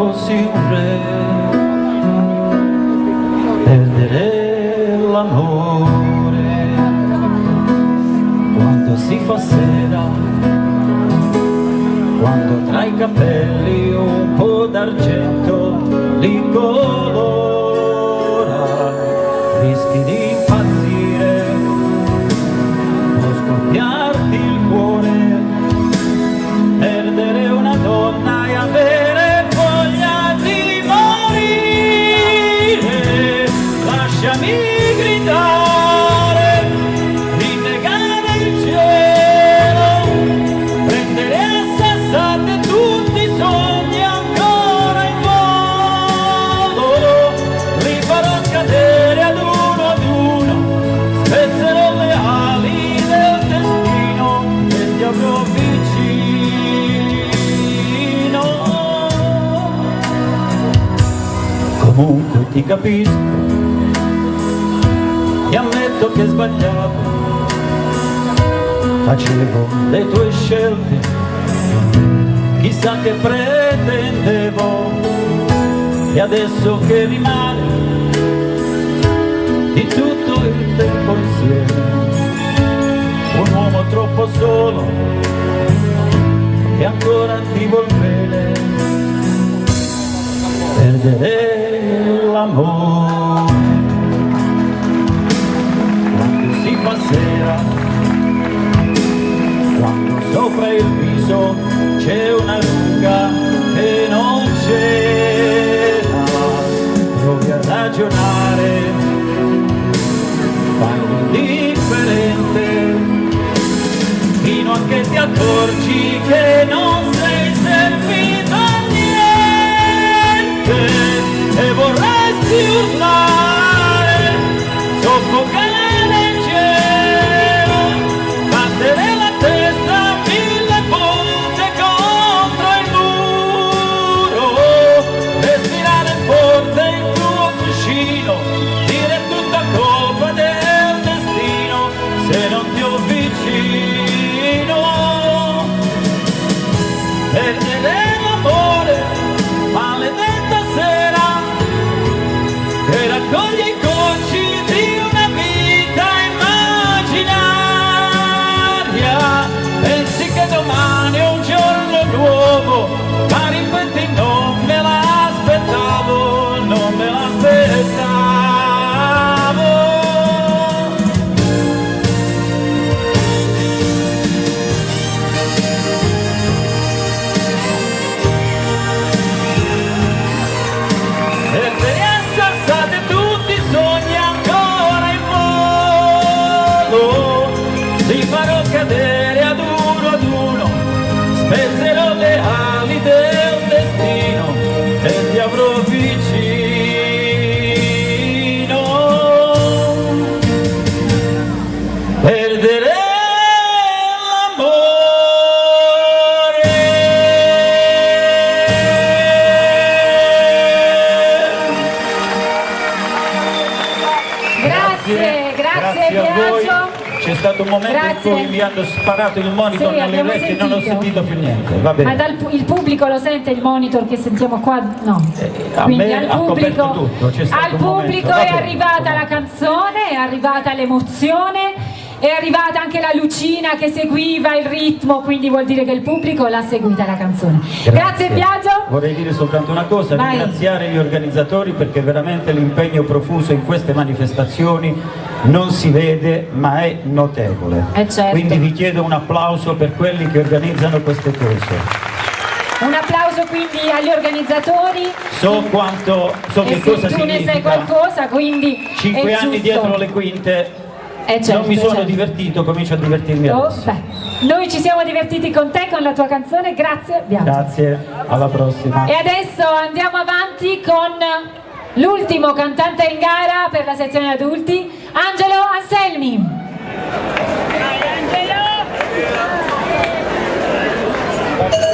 fossi un re, perdere l'amore quando si fa sera, quando tra i capelli un po' d'argento li colora, rischi di impazzire, può scoppiarti il cuore, perdere una donna e avere voglia di morire. Lasciami gridare, rinnegare il cielo, prendere a sassate tutti i sogni ancora in volo, li farò cadere ad uno, spezzerò le ali del destino e ti avrò vicino. Comunque ti capisco, ti ammetto che sbagliavo, facevo le tue scelte, chissà che pretendevo, e adesso che rimane di tutto il tempo insieme, un uomo troppo solo che ancora ti vuol bene, perdere l'amore quando si fa sera, quando sopra il viso c'è una ruga che non c'era, provi a ragionare, fai l'indifferente, fino a che ti accorgi che non sei servito a niente e vorresti urlare, soffocare nel cielo, battere la testa mille volte contro il muro, respirare forte il tuo cuscino, dire tutta colpa del destino se non ti ho vicino. Perdere l'amore, maledetta sera, che raccoglie i gocci di una vita immaginaria. Pensi che domani è un giorno nuovo, ma rifletti non me l'aspettavo, non me l'aspettavo. Perdere a sassate tutti i sogni ancora in volo, li farò cadere ad uno, spezzerò le ali del destino e ti avrò vicino. Perdere Grazie a voi. Biagio. C'è stato un momento Grazie. in cui mi hanno sparato il monitor Sì, nelle abbiamo orecchie e non ho sentito. sentito più niente. Va bene. Ma il pubblico lo sente il monitor che sentiamo qua? No. A Quindi me al ha pubblico, coperto tutto, c'è stato al un momento. pubblico Va è bene. arrivata la canzone, è arrivata l'emozione, è arrivata anche la lucina che seguiva il ritmo, quindi vuol dire che il pubblico l'ha seguita la canzone. Grazie Biagio. Vorrei dire soltanto una cosa, Vai. ringraziare gli organizzatori perché veramente l'impegno profuso in queste manifestazioni non si vede ma è notevole. Certo. Quindi vi chiedo un applauso per quelli che organizzano queste cose. Un applauso quindi agli organizzatori. So che E cosa se tu ne sai significa. qualcosa, quindi 5 è anni giusto. dietro le quinte. Certo, non mi sono certo. divertito, comincio a divertirmi Oh, adesso. beh. Noi ci siamo divertiti con te, con la tua canzone, grazie Biagio. Grazie, alla prossima. E adesso andiamo avanti con l'ultimo cantante in gara per la sezione adulti, Angelo Anselmi.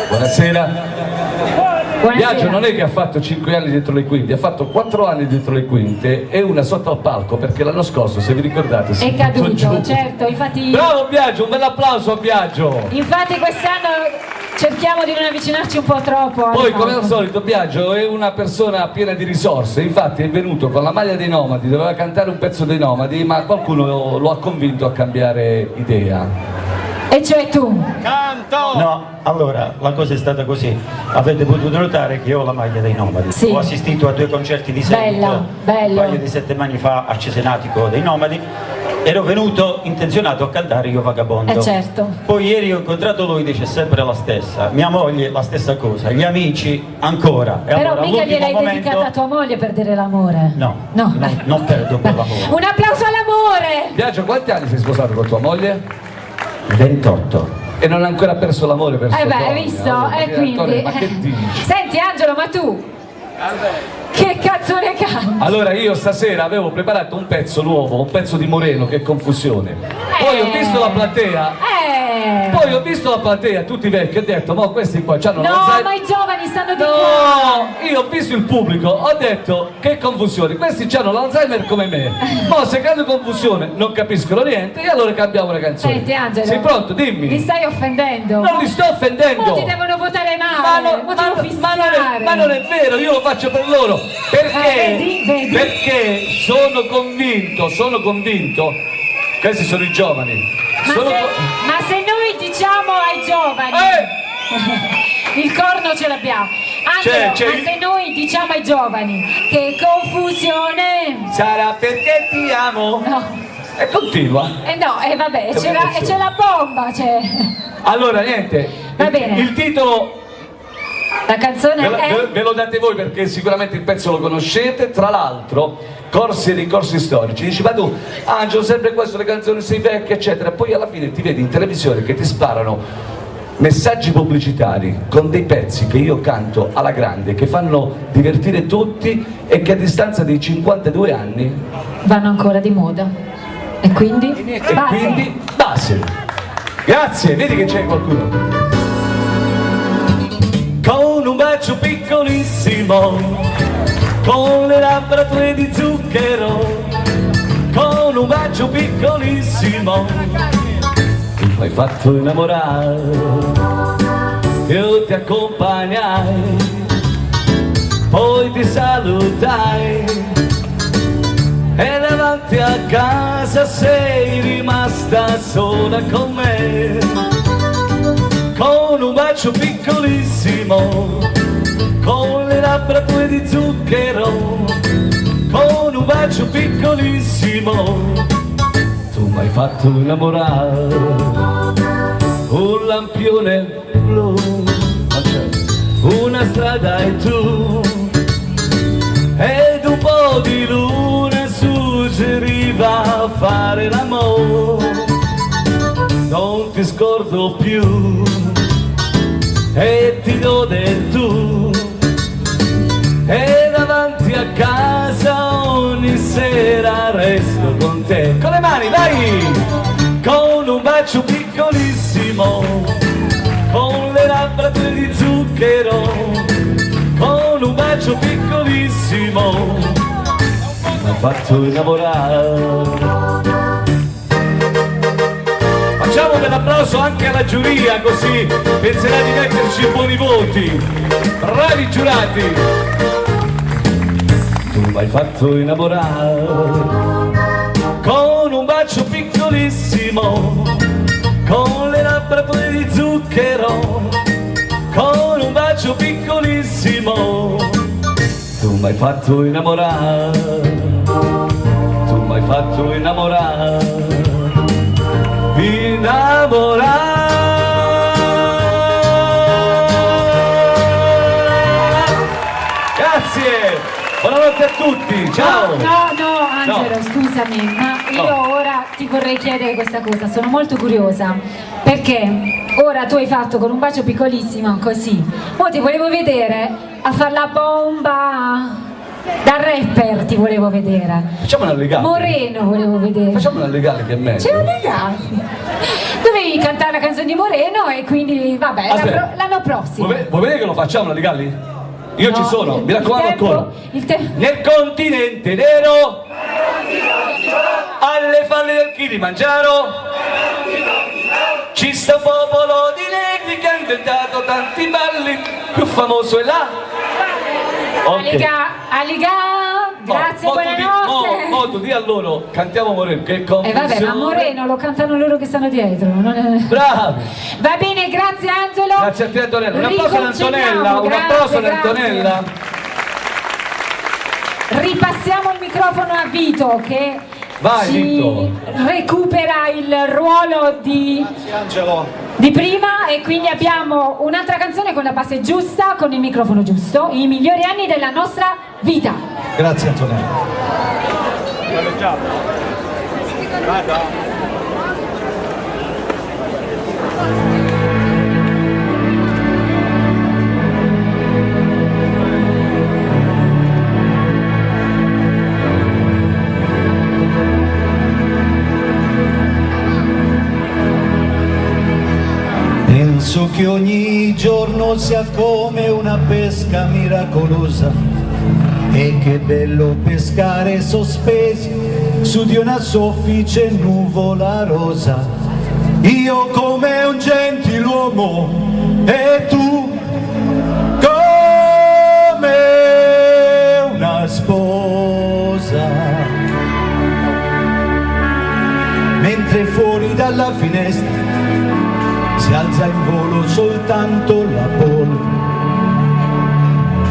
Buonasera. Buonasera. Biagio non è che ha fatto 5 anni dietro le quinte, ha fatto 4 anni dietro le quinte e una sotto al palco, perché l'anno scorso, se vi ricordate, si È buttò caduto, giù. certo, infatti Bravo Biagio, un bel applauso a Biagio! quest'anno cerchiamo di non avvicinarci un po' troppo. Poi come al solito Biagio è una persona piena di risorse, infatti è venuto con la maglia dei Nomadi, doveva cantare un pezzo dei Nomadi, ma qualcuno lo ha convinto a cambiare idea. E cioè tu? No, allora, la cosa è stata così. Avete potuto notare che io ho la maglia dei Nomadi. Sì. Ho assistito a 2 concerti di seguito, bello. un paio di settimane fa a Cesenatico dei Nomadi. Ero venuto intenzionato a cantare Io Vagabondo. Certo. Poi ieri ho incontrato lui, dice sempre la stessa. Mia moglie la stessa cosa, gli amici ancora. E Però allora, mica all'ultimo gliel'hai momento... dedicata a tua moglie per dire l'amore. No, no. non perdo quell'amore. Un applauso all'amore! Biagio, quanti anni sei sposato con tua moglie? 28. E non ha ancora perso l'amore per sua Beh, donna. hai visto? Allora, E quindi... Antonio, ma che dici? Senti Angelo, ma tu? Che canzone canti? Allora io stasera avevo preparato un pezzo nuovo, un pezzo di Moreno, che confusione. Poi ho visto la platea, tutti vecchi, ho detto, ma questi qua c'hanno No, l'Alzheimer. ma i giovani stanno di qua! No, io ho visto il pubblico, ho detto che confusione, questi hanno l'Alzheimer come me, ma se canto confusione non capiscono niente e allora cambiamo la canzone. Senti Angelo, sei pronto? Dimmi. Li stai offendendo? Non li sto offendendo. Mo ti devono votare male, ma non è vero, io lo faccio per loro, perché, vedi? perché sono convinto, questi sono i giovani. Ma se noi diciamo ai giovani il corno ce l'abbiamo, Angelo, C'è ma se noi diciamo ai giovani che confusione sarà perché ti amo. no, E continua. no, vabbè, c'è la bomba, c'è. Allora niente, Va bene. il titolo La canzone ve lo date voi perché sicuramente il pezzo lo conoscete. Tra l'altro corsi e ricorsi storici, dici ma tu Angelo sempre questo, le canzoni sei vecchie eccetera, poi alla fine ti vedi in televisione che ti sparano messaggi pubblicitari con dei pezzi che io canto alla grande, che fanno divertire tutti e che a distanza di 52 anni vanno ancora di moda. E quindi? base. Grazie, vedi che c'è qualcuno. Con un bacio piccolissimo, con le labbra tue di zucchero, con un bacio piccolissimo, mi hai fatto innamorare, io ti accompagnai, poi ti salutai, e davanti a casa sei rimasta sola con me. Con un bacio piccolissimo, con le labbra tue di zucchero, con un bacio piccolissimo, tu mi hai fatto innamorare. Un lampione blu, una strada e tu, ed un po' di luna suggeriva a fare l'amore. Non ti scordo più e ti do del tu, e davanti a casa ogni sera resto con te. Con le mani, vai! Con un bacio piccolissimo, con le labbra tue di zucchero, con un bacio piccolissimo, mi ha fatto innamorare. Facciamo un bel applauso anche alla giuria, così penserà di metterci buoni voti. Bravi giurati! Tu mi hai fatto innamorare con un bacio piccolissimo, con le labbra tue di zucchero, con un bacio piccolissimo. Tu mi hai fatto innamorare, tu mi hai fatto innamorare. Grazie, buonanotte a tutti, ciao. No, Angelo, scusami, ma io ora ti vorrei chiedere questa cosa, sono molto curiosa, perché ora tu hai fatto con un bacio piccolissimo così, ora ti volevo vedere a far la bomba. Da rapper ti volevo vedere. Facciamo una legale. Moreno volevo vedere. Facciamo una legale che è meglio. C'è una legale. Dovevi cantare la canzone di Moreno e quindi vabbè, l'anno prossimo. Vuoi vedere che lo facciamo una legale? Io ci sono, mi raccomando ancora. Nel continente nero, alle falle del Kilimangiaro, ci sta un popolo di negri che del teatro tanti balli, più famoso è là. Aliga, grazie, buonanotte. Mo tu di a loro, cantiamo Moreno, che confusione. Vabbè, ma Moreno lo cantano loro che stanno dietro. Bravi. Va bene, grazie Angelo. Grazie a te Antonella, un applauso ad Antonella, un applauso ad Antonella. Ripassiamo il microfono a Vito che Vito. recupera il ruolo di prima, e quindi abbiamo un'altra canzone con la base giusta, con il microfono giusto, i migliori anni della nostra vita. Grazie Antonella. Penso che ogni giorno sia come una pesca miracolosa, e che bello pescare sospesi su di una soffice nuvola rosa. Io come un gentiluomo e tu come una sposa, mentre fuori dalla finestra si alza in volo soltanto la polvere,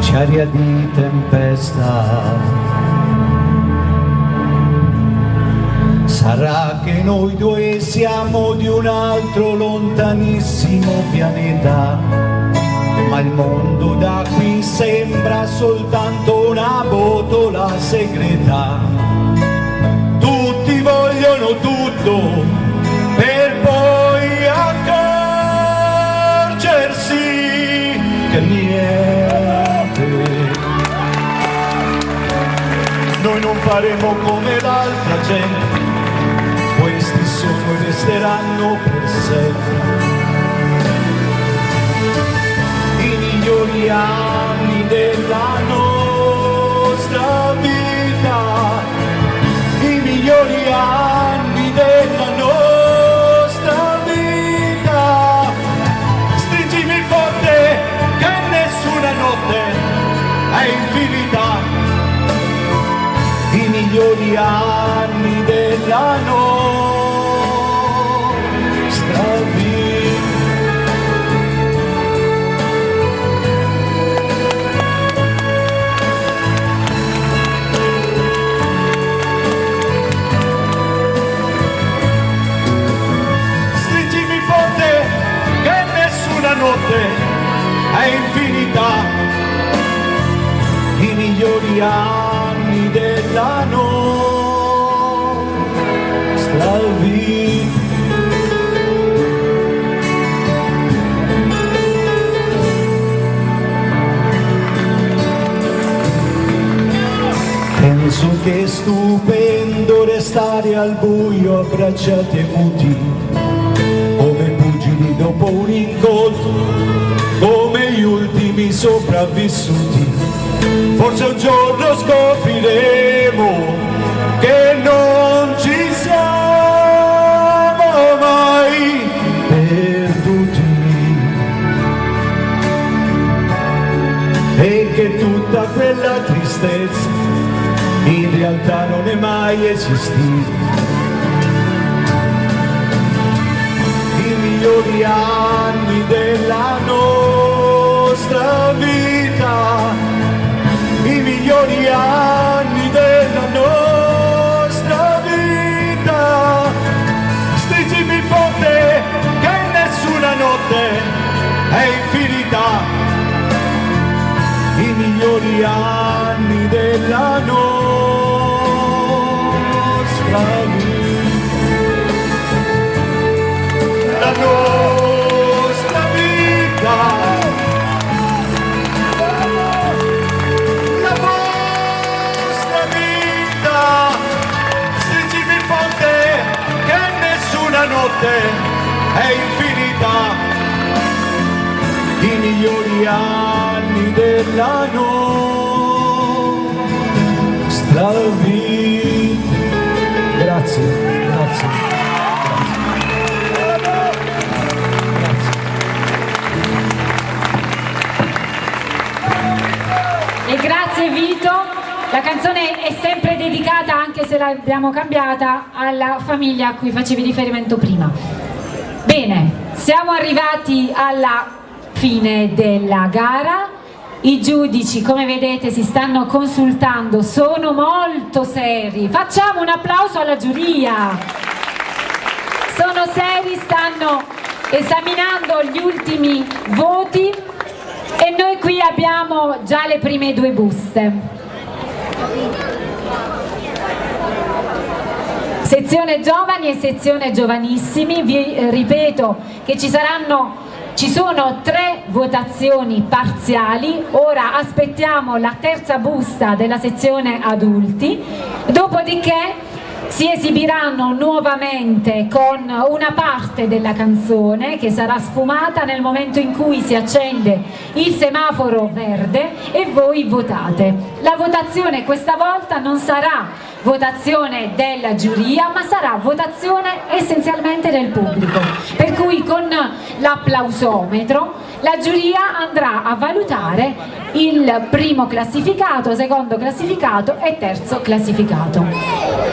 c'è aria di tempesta. Sarà che noi due siamo di un altro lontanissimo pianeta, ma il mondo da qui sembra soltanto una botola segreta. Tutti vogliono tutto per poi accorgersi che niente. Noi non faremo come l'altra gente, questi sono e resteranno per sempre i migliori anni della nostra vita, i migliori anni della nostra vita. Stringimi forte che nessuna notte è infinita, i migliori anni della nostra vita. Stringimi forte che nessuna notte è infinita, i migliori anni della nostra vita. Penso che è stupendo restare al buio abbracciati e muti, come pugili dopo un incontro, come gli ultimi sopravvissuti. Forse un giorno scopriremo che non ci siamo mai perduti, e che tutta quella tristezza in realtà non è mai esistita. I migliori anni della nostra vita, i migliori anni della nostra vita. Stringimi forte che nessuna notte è infinita, i migliori anni della nostra vita, la nostra vita. La notte è infinita, i migliori anni della nostra vita. Grazie, grazie. Grazie Vito, la canzone è sempre dedicata, anche se l'abbiamo cambiata, alla famiglia a cui facevi riferimento prima. Bene, siamo arrivati alla fine della gara. I giudici, come vedete, si stanno consultando, sono molto seri. Facciamo un applauso alla giuria. Sono seri, stanno esaminando gli ultimi voti e noi qui abbiamo già le prime due buste. Sezione giovani e sezione giovanissimi. Vi ripeto che ci sono 3 votazioni parziali. Ora aspettiamo la terza busta della sezione adulti, dopodiché si esibiranno nuovamente con una parte della canzone che sarà sfumata nel momento in cui si accende il semaforo verde e voi votate. La votazione questa volta non sarà votazione della giuria, ma sarà votazione essenzialmente del pubblico, per cui con l'applausometro la giuria andrà a valutare il primo classificato, secondo classificato e terzo classificato.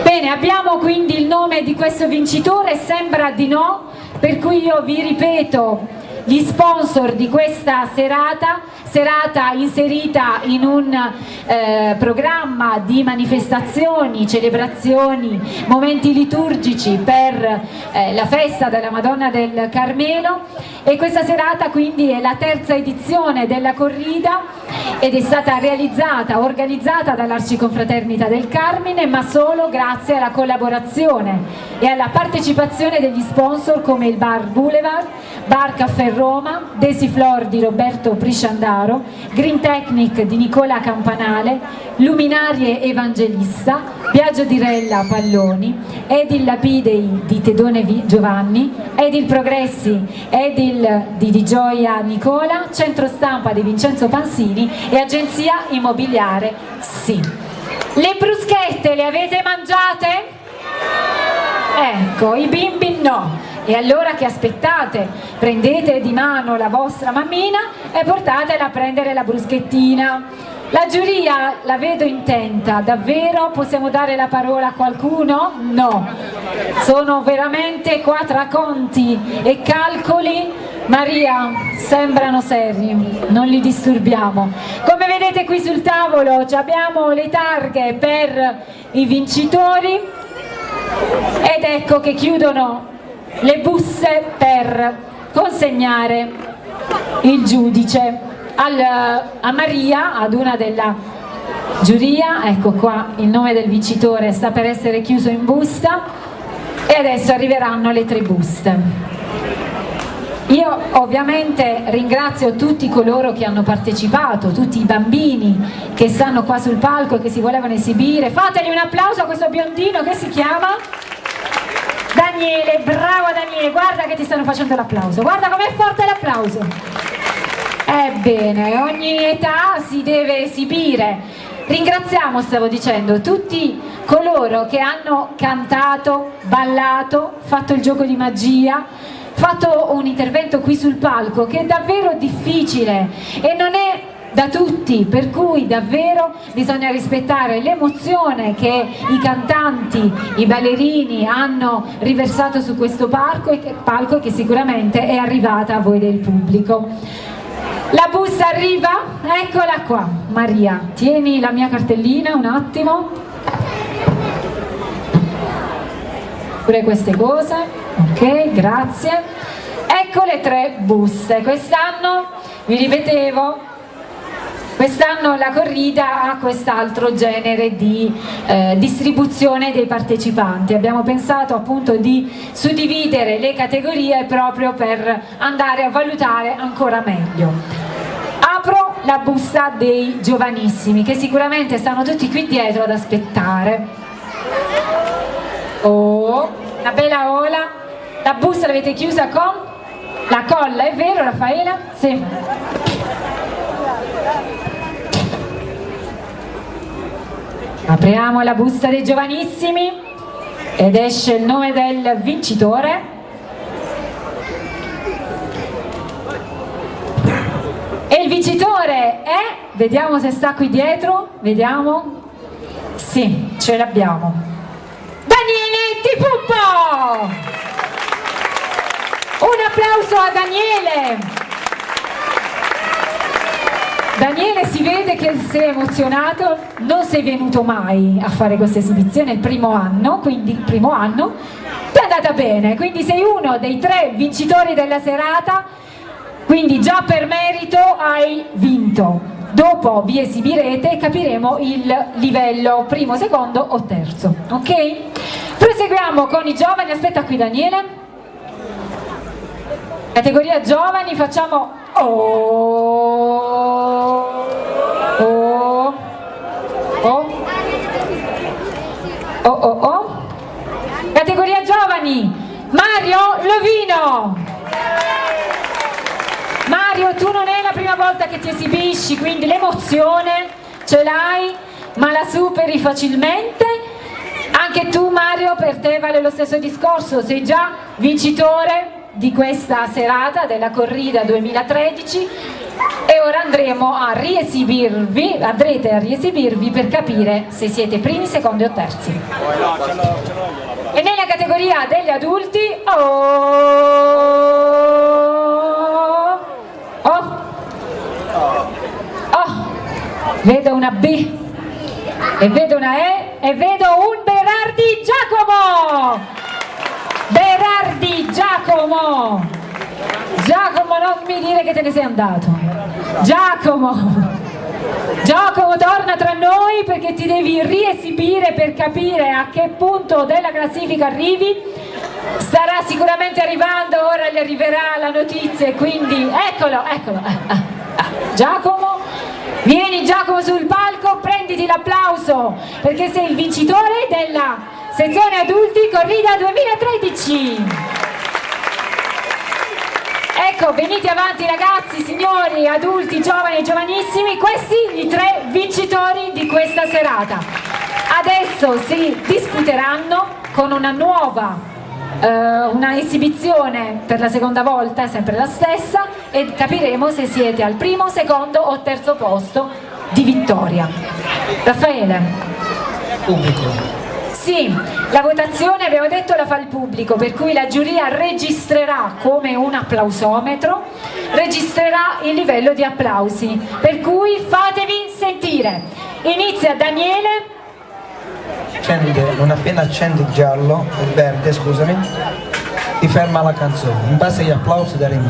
Bene, abbiamo quindi il nome di questo vincitore? Sembra di no, per cui io vi ripeto gli sponsor di questa serata inserita in un programma di manifestazioni, celebrazioni, momenti liturgici per la festa della Madonna del Carmelo, e questa serata quindi è la terza edizione della corrida ed è stata organizzata dall'Arciconfraternita del Carmine, ma solo grazie alla collaborazione e alla partecipazione degli sponsor come il Bar Boulevard, Bar Caffè Roma, Desiflor di Roberto Prisciandaro, Green Technic di Nicola Campanale, Luminarie Evangelista, Biagio di Rella Palloni, Edil Lapidei di Tedone Giovanni, Edil Progressi, Edil di Di Gioia Nicola, Centro Stampa di Vincenzo Pansini e Agenzia Immobiliare Sì. Le bruschette le avete mangiate? Ecco, i bimbi no. E allora che aspettate? Prendete di mano la vostra mammina e portatela a prendere la bruschettina. La giuria la vedo intenta, davvero? Possiamo dare la parola a qualcuno? No. Sono veramente qua tra conti e calcoli. Maria, sembrano seri, non li disturbiamo. Come vedete qui sul tavolo abbiamo le targhe per i vincitori ed ecco che chiudono le buste per consegnare il giudice a Maria, ad una della giuria. Ecco qua il nome del vincitore sta per essere chiuso in busta e adesso arriveranno le 3 buste. Io ovviamente ringrazio tutti coloro che hanno partecipato, tutti i bambini che stanno qua sul palco e che si volevano esibire. Fategli un applauso a questo biondino che si chiama Daniele. Bravo Daniele, guarda che ti stanno facendo l'applauso, guarda com'è forte l'applauso. Ebbene, ogni età si deve esibire. Ringraziamo, stavo dicendo, tutti coloro che hanno cantato, ballato, fatto il gioco di magia, fatto un intervento qui sul palco che è davvero difficile e non è da tutti, per cui davvero bisogna rispettare l'emozione che i cantanti, i ballerini hanno riversato su questo palco e che sicuramente è arrivata a voi del pubblico. La busta arriva? Eccola qua. Maria, tieni la mia cartellina un attimo. Pure queste cose. Ok, grazie. Ecco le 3 buste. Quest'anno, vi ripetevo, quest'anno la corrida ha quest'altro genere di distribuzione dei partecipanti. Abbiamo pensato appunto di suddividere le categorie proprio per andare a valutare ancora meglio. Apro la busta dei giovanissimi che sicuramente stanno tutti qui dietro ad aspettare. Oh, una bella ola. La busta l'avete chiusa con la colla, è vero Raffaela? Sì. Apriamo la busta dei giovanissimi ed esce il nome del vincitore. E il vincitore finale è, vediamo se sta qui dietro, vediamo, sì, ce l'abbiamo, Daniele Di Puppo! Un applauso a Daniele! Daniele, si vede che sei emozionato, non sei venuto mai a fare questa esibizione, il primo anno, quindi il primo anno ti è andata bene, quindi sei uno dei 3 vincitori della serata, quindi già per merito hai vinto. Dopo vi esibirete e capiremo il livello primo, secondo o terzo, ok? Proseguiamo con i giovani, aspetta qui Daniele. Categoria giovani, facciamo Categoria giovani, Mario Lovino. Mario, tu non è la prima volta che ti esibisci, quindi l'emozione ce l'hai, ma la superi facilmente. Anche tu Mario, per te vale lo stesso discorso, sei già vincitore di questa serata della corrida 2013 e ora andrete a riesibirvi per capire se siete primi, secondi o terzi. E nella categoria degli adulti vedo una B e vedo una E e vedo un Berardi Giacomo! Berardi Giacomo! Giacomo, non mi dire che te ne sei andato. Giacomo, torna tra noi perché ti devi riesibire per capire a che punto della classifica arrivi. Starà sicuramente arrivando, ora gli arriverà la notizia, quindi eccolo. Giacomo, vieni Giacomo sul palco, prenditi l'applauso perché sei il vincitore della sezione adulti corrida 2013. Ecco, venite avanti ragazzi, signori, adulti, giovani e giovanissimi, questi i 3 vincitori di questa serata. Adesso si disputeranno con una nuova una esibizione per la seconda volta, sempre la stessa, e capiremo se siete al primo, secondo o terzo posto di vittoria. Raffaele. Pubblico. Sì, la votazione abbiamo detto la fa il pubblico, per cui la giuria registrerà come un applausometro, registrerà il livello di applausi, per cui fatevi sentire. Inizia Daniele. Non appena accende il giallo, il verde scusami, ti ferma la canzone, in base agli applausi daremo.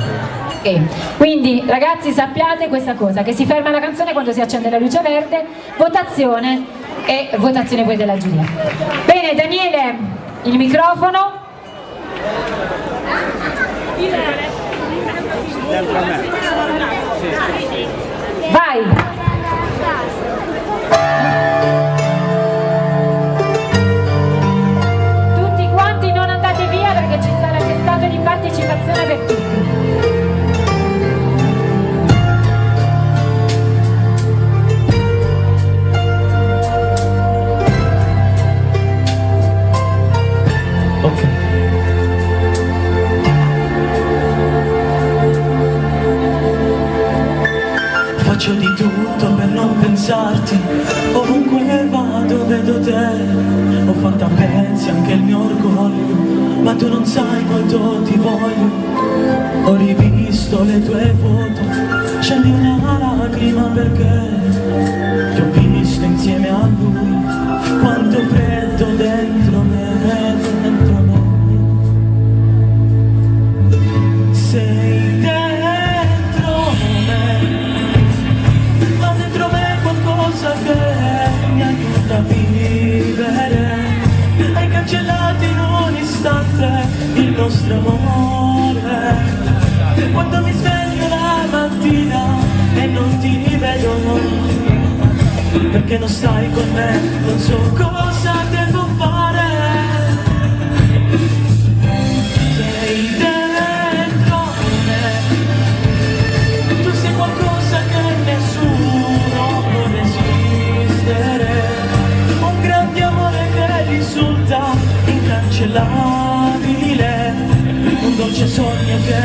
Quindi ragazzi sappiate questa cosa, che si ferma la canzone quando si accende la luce verde, votazione e votazione poi della giuria. Bene Daniele, il microfono. Vai. Tutti quanti non andate via perché ci sarà stato di partecipazione per tutti. Faccio di tutto per non pensarti, ovunque vado vedo te. Ho fatto a pezzi anche il mio orgoglio, ma tu non sai quanto ti voglio. Ho rivisto le tue foto, scendi una lacrima perché ti ho visto insieme a lui. Quanto freddo dentro me, dentro me. Sei dentro me, ma dentro me qualcosa che mi aiuta a vivere. Hai cancellato in un istante il nostro amore. Quando mi sveglio la mattina e non ti vedo, perché non stai con me, non so cosa devo fare. Sei dentro me, tu sei qualcosa che nessuno può resistere. Un grande amore che risulta incancellabile, un dolce sogno che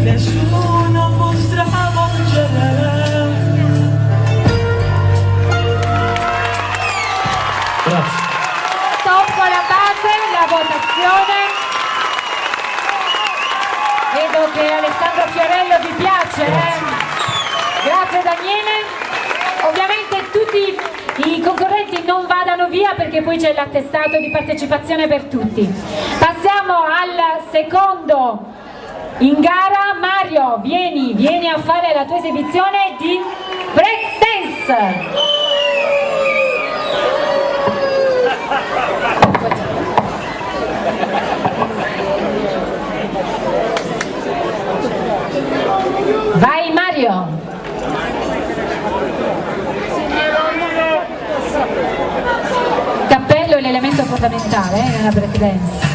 nessuno può stravolgere. via perché poi c'è l'attestato di partecipazione per tutti. Passiamo al secondo in gara. Mario, vieni a fare la tua esibizione di break dance. Vai Mario! Il cappello è l'elemento fondamentale nella break dance.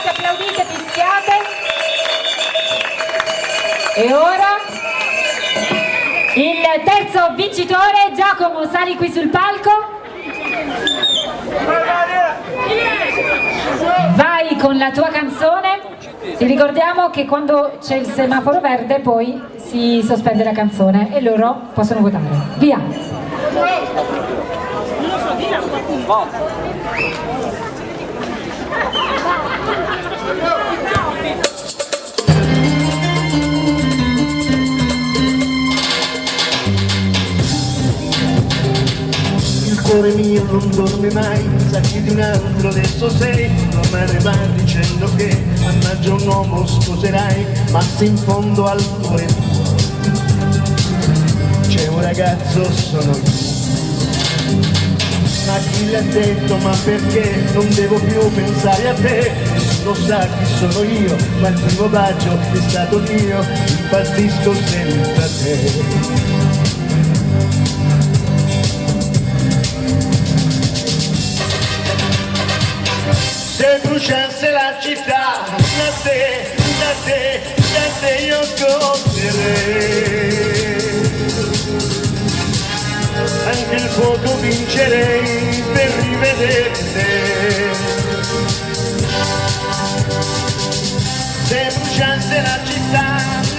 Applaudite, fischiate. E ora il terzo vincitore. Giacomo, sali qui sul palco. Vai con la tua canzone. Ti ricordiamo che quando c'è il semaforo verde poi si sospende la canzone e loro possono votare. Via! Il cuore mio non dorme mai, sa che di un altro adesso sei, tua madre va dicendo che mannaggia un uomo sposerai, ma se in fondo al cuore c'è un ragazzo sono io. Ma chi l'ha detto, ma perché non devo più pensare a te? Nessuno sa chi sono io, ma il primo bacio è stato mio, impazzisco senza te. Se bruciasse la città, da te io correrei. Anche il fuoco vincerei per rivederti. Se bruciasse la città,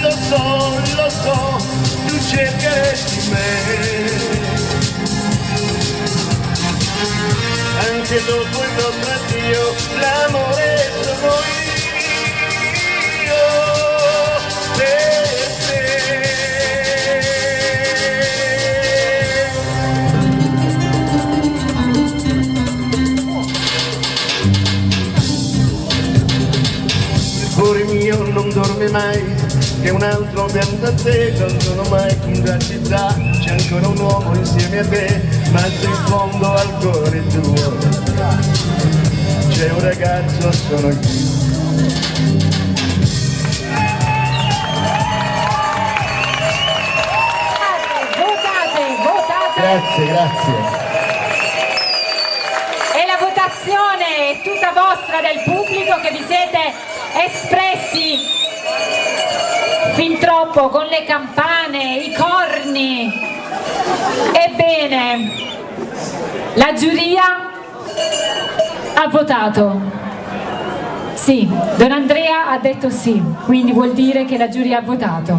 lo so, tu cercheresti me. Anche dopo il nostro addio, l'amore sono io per te. Il cuore mio non dorme mai, che un altro pianta a te, non sono mai in la città, c'è ancora un uomo insieme a te, ma se in fondo al cuore tuo c'è un ragazzo, sono io. Votate. Grazie. E la votazione è tutta vostra, del pubblico, che vi siete espressi fin troppo con le campane, i corni. Ebbene, la giuria ha votato Sì, Don Andrea ha detto sì, quindi vuol dire che la giuria ha votato.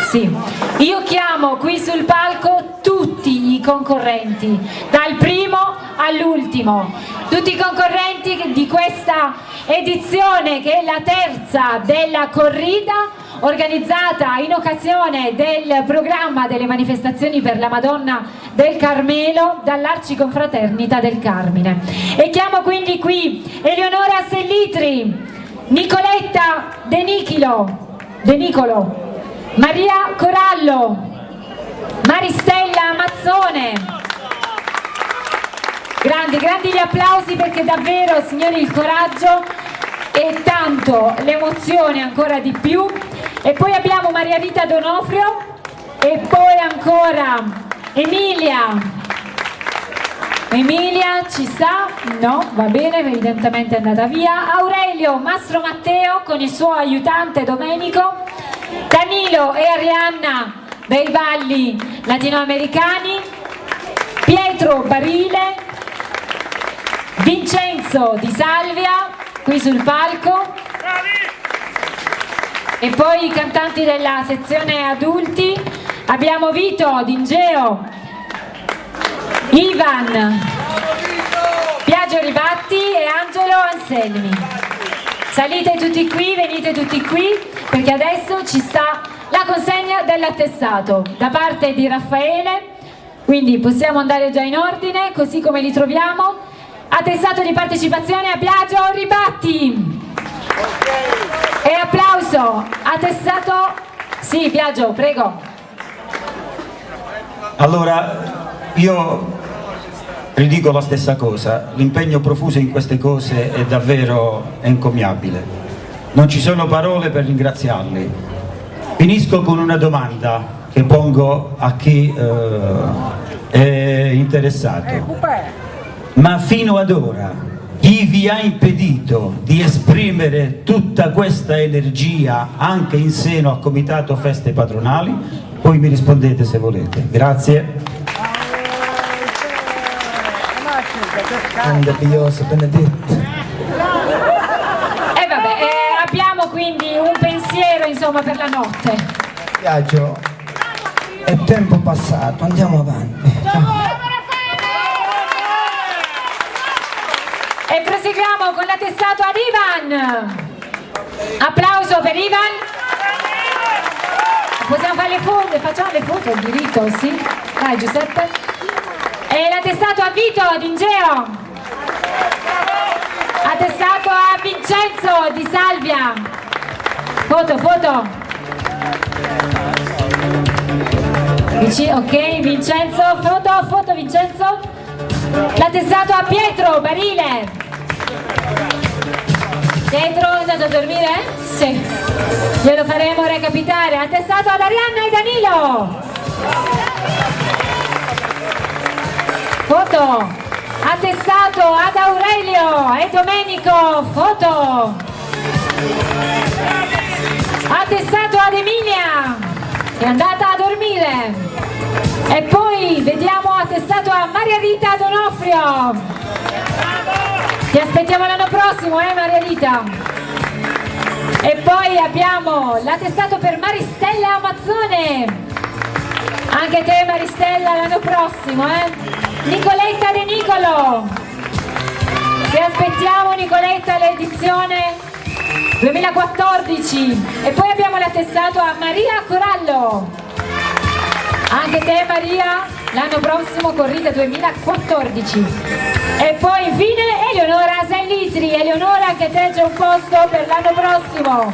Sì. Io chiamo qui sul palco tutti i concorrenti, dal primo all'ultimo, tutti i concorrenti di questa edizione che è la terza della corrida organizzata in occasione del programma delle manifestazioni per la Madonna del Carmelo dall'Arciconfraternita del Carmine. E chiamo quindi qui Eleonora Sellitri, Nicoletta De Nicolo, Maria Corallo, Maristella Mazzone. Grandi gli applausi, perché davvero, signori, il coraggio e tanto l'emozione ancora di più. E poi abbiamo Maria Rita Donofrio e poi ancora Emilia ci sta? No, va bene, evidentemente è andata via. Aurelio Mastro Matteo con il suo aiutante Domenico, Danilo e Arianna dei balli latinoamericani, Pietro Barile, Vincenzo Di Salvia qui sul palco, e poi i cantanti della sezione adulti abbiamo Vito Dingeo, Ivan Biagio Ribatti e Angelo Anselmi. Salite tutti qui, venite tutti qui, perché adesso ci sta la consegna dell'attestato da parte di Raffaele, quindi possiamo andare già in ordine così come li troviamo. Attestato di partecipazione a Biagio Ribatti. E applauso, attestato, sì, Biagio, prego. Allora, io ridico la stessa cosa, l'impegno profuso in queste cose è davvero encomiabile. Non ci sono parole per ringraziarli. Finisco con una domanda che pongo a chi è interessato. Ma fino ad ora chi vi ha impedito di esprimere tutta questa energia anche in seno al Comitato Feste Patronali? Poi mi rispondete se volete. Grazie. Grande Pioso Benedetto. E vabbè, abbiamo quindi un pensiero, insomma, per la notte. Viaggio, è tempo passato, andiamo avanti. E proseguiamo con l'attestato ad Ivan. Applauso per Ivan. Possiamo fare le foto? Facciamo le foto, il diritto, sì? Dai Giuseppe. E l'attestato a Vito Dingeo. Attestato a Vincenzo Di Salvia. Foto. Ok, Vincenzo, foto Vincenzo. L'attestato a Pietro Barile. Pietro è andato a dormire? Sì. Glielo faremo recapitare. Attestato ad Arianna e Danilo. Foto. Attestato ad Aurelio e Domenico. Foto. Attestato ad Emilia, che è andata a dormire. E poi vediamo attestato a Maria Rita Donofrio. Ti aspettiamo l'anno prossimo, Maria Rita. E poi abbiamo l'attestato per Maristella Mazzone. Anche te, Maristella, l'anno prossimo, Nicoletta De Nicolo. Ti aspettiamo, Nicoletta, l'edizione 2014. E poi abbiamo l'attestato a Maria Corallo. Anche te, Maria, l'anno prossimo corrida 2014. E poi infine Eleonora Sellitri. Eleonora, anche te c'è un posto per l'anno prossimo.